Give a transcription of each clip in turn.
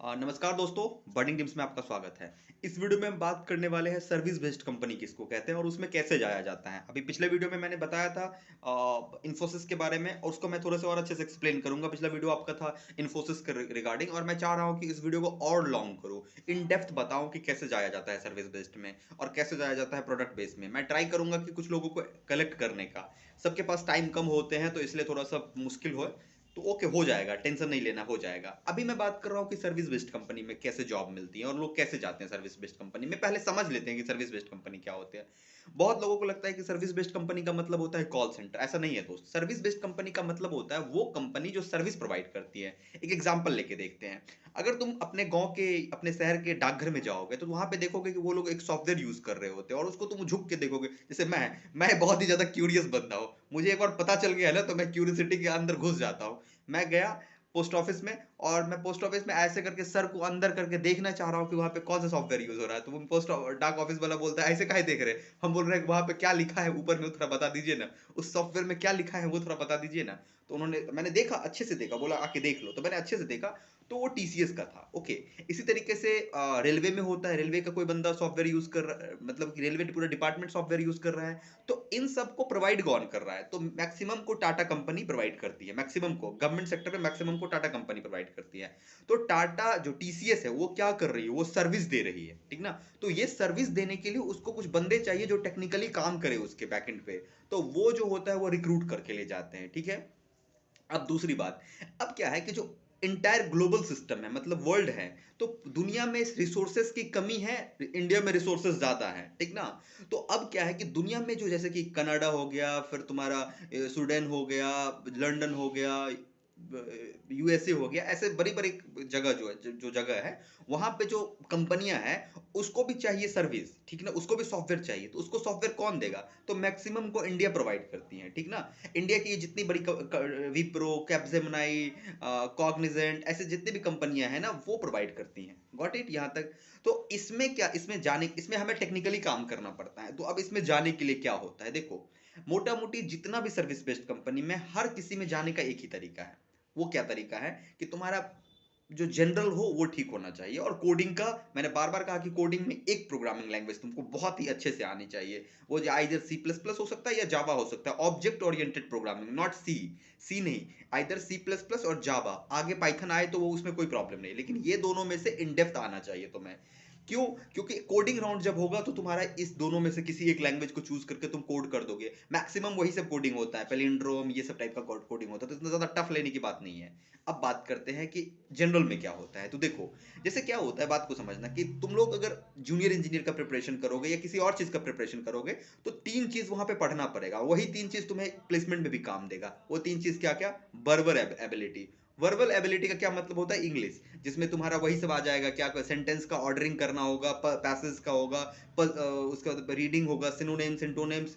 नमस्कार दोस्तों, burning tips में आपका स्वागत है। इस वीडियो में हम बात करने वाले हैं सर्विस बेस्ड कंपनी किसको कहते हैं और उसमें कैसे जाया जाता है। अभी पिछले वीडियो में मैंने बताया था इन्फोसिस के बारे में और उसको मैं थोड़ा सा और अच्छे से एक्सप्लेन करूंगा। पिछला वीडियो आपका था इन्फोसिस के रिगार्डिंग और मैं चाह रहा हूँ कि इस वीडियो को और लॉन्ग करूँ, इन डेप्थ बताऊँ कि कैसे जाया जाता है सर्विस बेस्ड में और कैसे जाया जाता है प्रोडक्ट बेस्ड में। मैं ट्राई करूंगा कि कुछ लोगों को कलेक्ट करने का, सबके पास टाइम कम होते हैं तो इसलिए थोड़ा सा मुश्किल हो, तो ओके हो जाएगा, टेंशन नहीं लेना, हो जाएगा। अभी मैं बात कर रहा हूँ कि सर्विस बेस्ड कंपनी में कैसे जॉब मिलती है और लोग कैसे जाते हैं सर्विस बेस्ड कंपनी में। पहले समझ लेते हैं कि सर्विस बेस्ड कंपनी क्या होती है। बहुत लोगों को लगता है कि सर्विस बेस्ड कंपनी का मतलब होता है कॉल सेंटर। ऐसा नहीं है दोस्त। सर्विस बेस्ड कंपनी का मतलब होता है वो कंपनी जो सर्विस प्रोवाइड करती है। एक एग्जांपल लेके देखते हैं। अगर तुम अपने गांव के, अपने शहर के डाकघर में जाओगे तो वहां पे देखोगे कि वो लोग एक सॉफ्टवेयर यूज कर रहे होते हैं और उसको तुम झुक के देखोगे। जैसे मैं बहुत ही ज्यादा क्यूरियस बंदा हूँ, मुझे एक बार पता चल गया ना तो मैं क्यूरियोसिटी के अंदर घुस जाता हूँ। मैं गया पोस्ट ऑफिस में और मैं पोस्ट ऑफिस में ऐसे करके सर को अंदर करके देखना चाह रहा हूँ कि वहां पे कौन सा सॉफ्टवेयर यूज हो रहा है। तो वो पोस्ट डाक ऑफिस वाला बोलता है ऐसे काहे देख रहे हैं। हम बोल रहे हैं वहां पे क्या लिखा है ऊपर में, थोड़ा बता दीजिए ना। उस सॉफ्टवेयर में क्या लिखा है वो थोड़ा बता दीजिए ना। तो मैंने देखा, अच्छे से देखा, बोला आके देख लो। तो मैंने अच्छे से देखा तो वो टीसीएस का था। ओके, इसी तरीके से रेलवे में होता है। रेलवे का कोई बंदा सॉफ्टवेयर यूज कर रहा है, मतलब कि रेलवे पूरा डिपार्टमेंट सॉफ्टवेयर यूज कर रहा है। तो इन सब को प्रोवाइड कौन कर रहा है? तो मैक्सिमम को टाटा कंपनी प्रोवाइड करती है। मैक्सिमम को गवर्नमेंट सेक्टर में मैक्सिमम को टाटा कंपनी प्रोवाइड करती है। तो टाटा जो टीसीएस है वो क्या कर रही है? वो सर्विस दे रही है, ठीक ना। तो ये सर्विस देने के लिए उसको कुछ बंदे चाहिए जो टेक्निकली काम करे उसके बैकएंड पे। तो वो जो होता है वो रिक्रूट करके ले जाते हैं, ठीक है। अब दूसरी बात, अब क्या है कि जो इंटायर ग्लोबल सिस्टम है, मतलब वर्ल्ड है, तो दुनिया में रिसोर्सेस की कमी है, इंडिया में रिसोर्सेस ज्यादा है, ठीक ना। तो अब क्या है कि दुनिया में जो, जैसे कि कनाडा हो गया, फिर तुम्हारा स्वीडन हो गया, लंदन हो गया, यूएसए हो गया, ऐसे बड़ी बड़ी जगह जो है, जो जगह है वहां पे जो कंपनियां हैं उसको भी चाहिए सर्विस, ठीक ना। उसको भी सॉफ्टवेयर चाहिए, तो उसको सॉफ्टवेयर कौन देगा? तो मैक्सिमम को इंडिया प्रोवाइड करती है, ठीक ना। इंडिया की जितनी बड़ी विप्रो, कैप्जेमिनाई, कॉग्निजेंट, ऐसे जितनी भी कंपनियां हैं ना वो प्रोवाइड करती हैं। गॉट इट यहाँ तक? तो इसमें क्या, इसमें हमें टेक्निकली काम करना पड़ता है। तो अब इसमें जाने के लिए क्या होता है, देखो, मोटा मोटी जितना भी सर्विस बेस्ड कंपनी में हर किसी में जाने का एक ही तरीका है। वो क्या तरीका है कि तुम्हारा जो जनरल हो वो ठीक होना चाहिए। और कोडिंग का, मैंने बार बार कहा कि कोडिंग में एक प्रोग्रामिंग लैंग्वेज तुमको बहुत ही अच्छे से आनी चाहिए। वो आइदर सी प्लस प्लस हो सकता है या जावा हो सकता है। ऑब्जेक्ट ओरिएंटेड प्रोग्रामिंग, नॉट सी, सी नहीं, आइदर सी प्लस प्लस और जावा। आगे पाइथन आए तो वो उसमें कोई प्रॉब्लम नहीं, लेकिन ये दोनों में से इन डेप्थ आना चाहिए तुम्हें। क्यों? क्योंकि कोडिंग राउंड जब होगा तो तुम्हारा इस दोनों में से किसी एक लैंग्वेज को चूज करके तुम कोड कर दोगे। मैक्सिमम वही सब कोडिंग होता है, पैलिंड्रोम, ये सब टाइप का कोडिंग होता है, तो इतना ज्यादा टफ लेने की बात नहीं है। अब बात करते हैं कि जनरल में क्या होता है। तो देखो, जैसे क्या होता है, बात को समझना कि तुम लोग अगर जूनियर इंजीनियर का प्रिपरेशन करोगे या किसी और चीज का प्रिपरेशन करोगे तो तीन चीज वहां पे पढ़ना पड़ेगा। वही तीन चीज तुम्हें प्लेसमेंट में भी काम देगा। वो तीन चीज क्या क्या? Verbal ability. वर्बल एबिलिटी का क्या मतलब होता है? इंग्लिश, जिसमें तुम्हारा वही सब आ जाएगा। क्या सेंटेंस का ऑर्डरिंग करना होगा, पैसेज का होगा, उसका रीडिंग होगा, सिनोनिम्स, सिंटोनिम्स,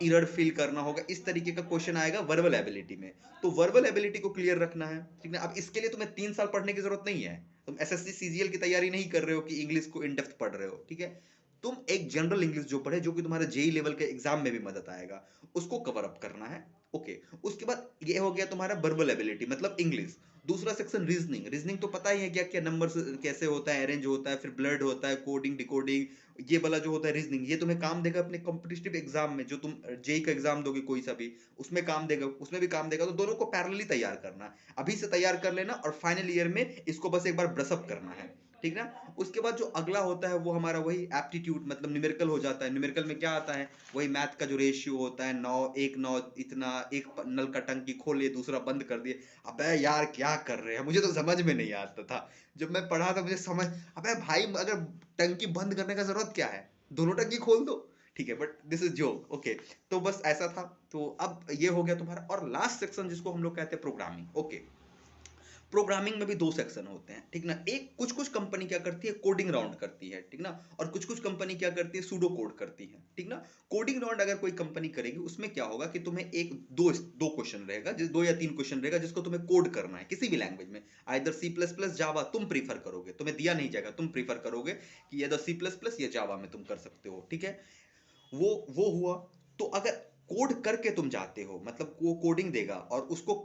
इरर फिल करना होगा। इस तरीके का क्वेश्चन आएगा वर्बल एबिलिटी में। तो वर्बल एबिलिटी को क्लियर रखना है, ठीक है। अब इसके लिए तुम्हें 3 साल पढ़ने की जरूरत नहीं है। तुम एसएससी सीजीएल की तैयारी नहीं कर रहे हो कि इंग्लिश को इन डेप्थ पढ़ रहे हो, ठीक है। तुम एक जनरल इंग्लिश जो पढ़े, जो कि तुम्हारे जेई लेवल के एग्जाम में भी मदद आएगा, उसको कवर अप करना है। ओके, उसके बाद ये हो गया तुम्हारा वर्बल एबिलिटी, मतलब इंग्लिश। दूसरा सेक्शन रीजनिंग। रीजनिंग तो पता ही है क्या क्या नंबर कैसे होता है, अरेंज होता है, फिर ब्लड होता है, कोडिंग, डिकोडिंग, ये वाला जो होता है रीजनिंग, ये तुम्हें काम देगा अपने कॉम्पिटिटिव एग्जाम में। जो तुम जेई का एग्जाम दोगे कोई सा भी, उसमें काम देगा, उसमें भी काम देगा। तो दोनों को पैरेलली तैयार करना, अभी से तैयार कर लेना और फाइनल ईयर में इसको बस एक बार ब्रशअप करना है, ठीक ना। उसके बाद जो अगला होता है वो हमारा वही एप्टीट्यूड, मतलब न्यूमेरिकल हो जाता है। न्यूमेरिकल में क्या आता है? वही मैथ का जो रेशियो होता है, 9 1 9 इतना, एक नल का टंकी खोले दूसरा बंद कर दिए। अबे यार क्या कर रहे हैं, मुझे तो समझ में नहीं आता था। जब मैं पढ़ा था मुझे समझ, अबे भाई अगर टंकी बंद करने का जरूरत क्या है, दोनों टंकी खोल दो, ठीक है। But this is joke, okay. तो बस ऐसा था। तो अब ये हो गया तुम्हारा। और लास्ट सेक्शन जिसको हम लोग कहते हैं प्रोग्रामिंग। ओके, प्रोग्रामिंग में भी दो सेक्शन होते हैं, ठीक ना। एक, कुछ कुछ कंपनी क्या करती है, कोडिंग राउंड करती है, ठीक ना। और कुछ कुछ कंपनी क्या करती है, सूडो कोड करती है, ठीक ना। कोडिंग राउंड अगर कोई कंपनी करेगी उसमें क्या होगा कि तुम्हें एक दो दो क्वेश्चन रहेगा, दो या तीन क्वेश्चन रहेगा जिसको तुम्हें कोड करना है किसी भी लैंग्वेज में। आइदर सी प्लस प्लस, जावा तुम प्रीफर करोगे, तुम्हें दिया नहीं जाएगा, तुम प्रीफर करोगे कि या सी प्लस प्लस या जावा में तुम कर सकते हो, ठीक है। वो हुआ। तो अगर कोड करके तुम जाते हो, मतलब वो कोडिंग देगा और उसको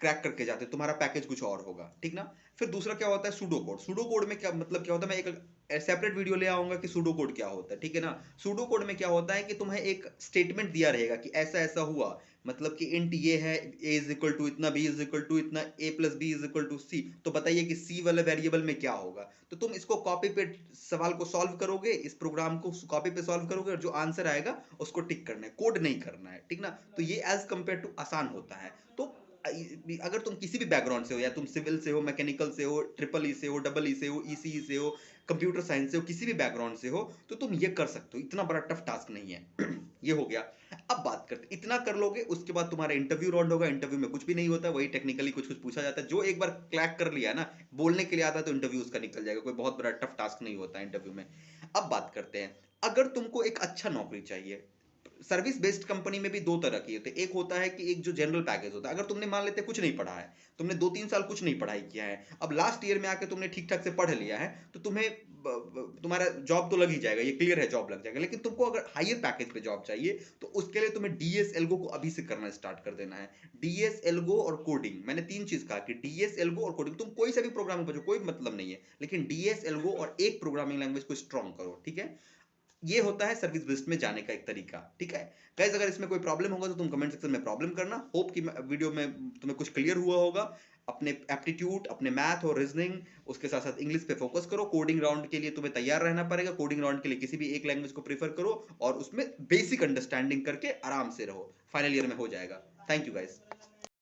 क्रैक करके जाते हो, तुम्हारा पैकेज कुछ और होगा, ठीक ना। फिर दूसरा क्या होता है सूडो कोड। सूडो कोड में क्या मतलब क्या होता है, मैं एक सेपरेट वीडियो ले आऊंगा कि सूडो कोड क्या होता है, ठीक है ना। सूडो कोड में क्या होता है कि तुम्हें एक स्टेटमेंट दिया रहेगा कि ऐसा ऐसा हुआ, मतलब कि इंट ये है, a इज इक्वल टू इतना, b इज इक्वल टू इतना, a plus B is equal to C, तो बताइए कि c वाले वेरिएबल में क्या होगा। तो तुम इसको कॉपी पे सवाल को सॉल्व करोगे, इस प्रोग्राम को कॉपी पे सॉल्व करोगे और जो आंसर आएगा उसको टिक करना है, कोड नहीं करना है, ठीक ना। तो ये एज कंपेयर टू आसान होता है। तो अगर तुम किसी भी बैकग्राउंड से हो, या तुम सिविल से हो, मैकेनिकल से हो, ट्रिपल ई से हो, डबल ई से हो, ईसीई से हो, कंप्यूटर साइंस से हो, किसी भी बैकग्राउंड से हो, तो तुम ये कर सकते हो, इतना बड़ा टफ टास्क नहीं है। ये हो गया। अब बात करते, इतना कर लोगे उसके बाद तुम्हारा इंटरव्यू राउंड होगा। इंटरव्यू में कुछ भी नहीं होता, वही टेक्निकली कुछ कुछ पूछा जाता है। जो एक बार क्रैक कर लिया ना, बोलने के लिए आता है, तो इंटरव्यू उसका निकल जाएगा, कोई बहुत बड़ा टफ टास्क नहीं होता इंटरव्यू में। अब बात करते हैं, अगर तुमको एक अच्छा नौकरी चाहिए, सर्विस बेस्ड कंपनी में भी दो तरह की होती है। एक होता है कि एक जो जनरल पैकेज होता है, अगर तुमने मान लेते कुछ नहीं पढ़ा है, तुमने 2-3 साल कुछ नहीं पढ़ाई किया है, अब लास्ट ईयर में आके तुमने ठीक ठाक से पढ़ लिया है, तो तुम्हें तुम्हारा जॉब तो लग ही जाएगा, ये क्लियर है, जॉब लग जाएगा। लेकिन तुमको अगर हायर पैकेज पे जॉब चाहिए, तो उसके लिए तुम्हें डीएस एल्गो को अभी से करना स्टार्ट कर देना है। डीएस एल्गो और कोडिंग, मैंने 3 चीज कहा कि डीएस एल्गो और कोडिंग, तुम कोई सा भी प्रोग्रामिंग बचो, कोई मतलब नहीं है, लेकिन डीएस एल्गो और एक प्रोग्रामिंग लैंग्वेज को स्ट्रॉन्ग करो, ठीक है। ये होता है सर्विस बेस्ड में जाने का एक तरीका, ठीक है। गाइस, अगर इसमें कोई प्रॉब्लम होगा तो तुम कमेंट सेक्शन में प्रॉब्लम करना। होप कि वीडियो में तुम्हें कुछ क्लियर हुआ होगा। अपने एप्टीट्यूड, अपने मैथ और रीजनिंग, उसके साथ साथ इंग्लिश पे फोकस करो। कोडिंग राउंड के लिए तुम्हें तैयार रहना पड़ेगा। कोडिंग राउंड के लिए किसी भी एक लैंग्वेज को प्रीफर करो और उसमें बेसिक अंडरस्टैंडिंग करके आराम से रहो, फाइनल ईयर में हो जाएगा। Thank you guys.